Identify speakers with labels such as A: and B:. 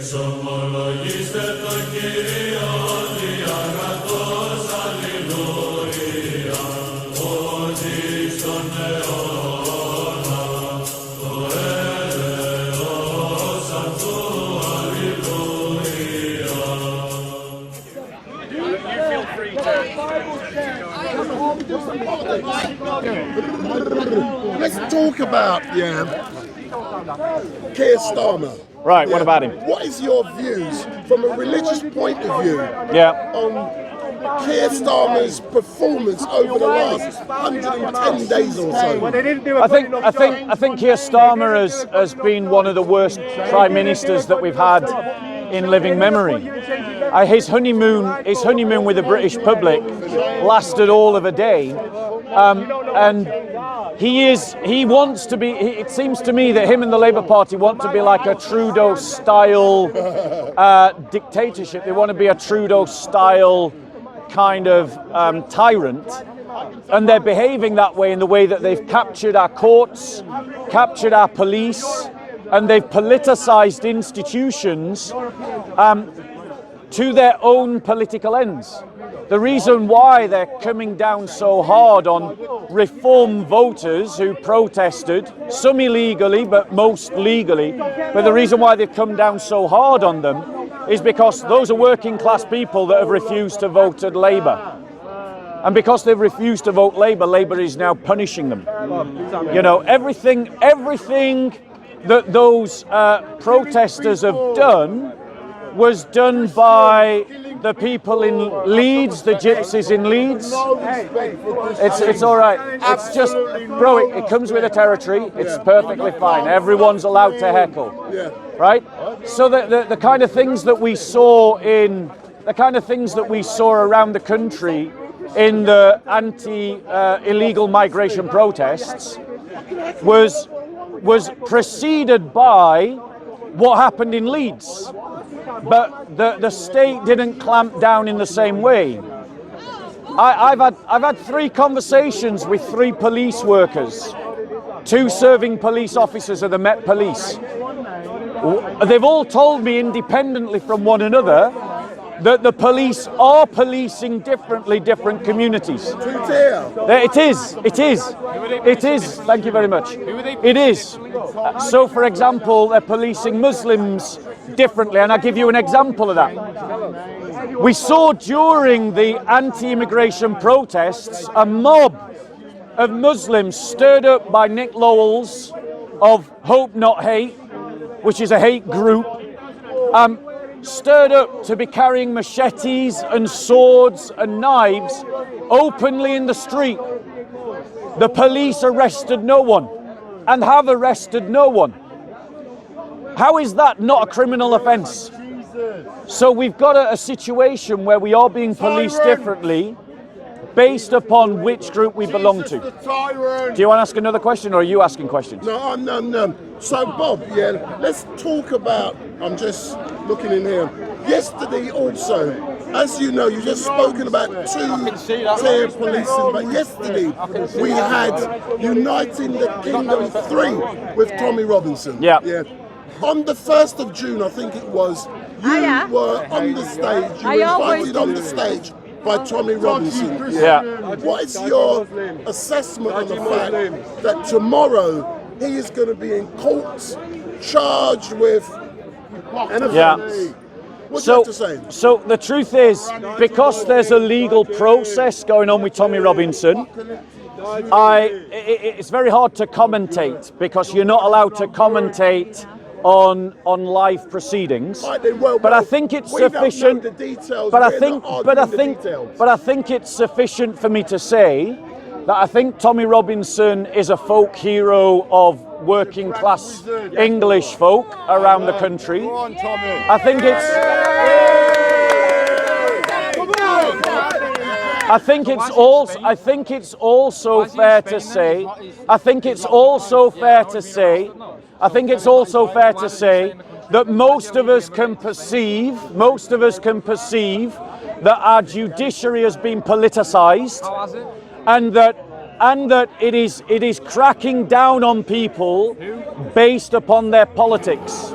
A: Let's talk about Keir Starmer.
B: Right, what about him?
A: What is your views from a religious point of view on Keir Starmer's performance over the last 110 days or so?
B: I think Keir Starmer has been one of the worst prime ministers that we've had in living memory. His honeymoon with the British public lasted all of a day, and he wants to be. It seems to me that him and the Labour Party want to be like a Trudeau-style dictatorship. They want to be a Trudeau-style kind of tyrant, and they're behaving that way in the way that they've captured our courts, captured our police, and they've politicised institutions to their own political ends. The reason why they're coming down so hard on reform voters who protested, some illegally, but most legally, but the reason why they've come down so hard on them is because those are working class people that have refused to vote Labour. And because they've refused to vote Labour, Labour is now punishing them. You know, everything that those protesters have done was done by the people in Leeds, the gypsies in Leeds. It's all right. It's just, bro, it comes with the territory. It's perfectly fine. Everyone's allowed to heckle, right? So the kind of things that we saw around the country in the anti-illegal migration protests was preceded by what happened in Leeds. But the state didn't clamp down in the same way. I've had 3 conversations with 3 police workers, 2 serving police officers of the Met Police. They've all told me independently from one another that the police are policing differently different communities. It is. Thank you very much. It is. So, for example, they're policing Muslims differently, and I'll give you an example of that. We saw during the anti-immigration protests a mob of Muslims stirred up by Nick Lowell's of Hope Not Hate, which is a hate group, stirred up to be carrying machetes and swords and knives openly in the street. The police arrested no one and have arrested no one. How is that not a criminal offence? So we've got a situation where we are being policed differently based upon which group we belong to. Do you want to ask another question, or are you asking questions?
A: No. So, Bob, let's talk about, I'm just looking in here. Yesterday also, as you know, you've just spoken about 2-tier policing, but yesterday we had Uniting the Kingdom 3 with Tommy Robinson. Yeah. On the 1st of June, I think it was, you were on the stage, you were invited on the stage by Tommy Robinson. What is your assessment of the fact that tomorrow he is going to be in court, charged with an offence? What do you have to say?
B: So the truth is, because there's a legal process going on with Tommy Robinson, it's very hard to commentate, because you're not allowed to commentate on live proceedings, but I think it's sufficient. But I think it's sufficient for me to say that I think Tommy Robinson is a folk hero of working class English folk around the country. I think it's also fair to say that most of us can perceive that our judiciary has been politicised, and that it is cracking down on people based upon their politics.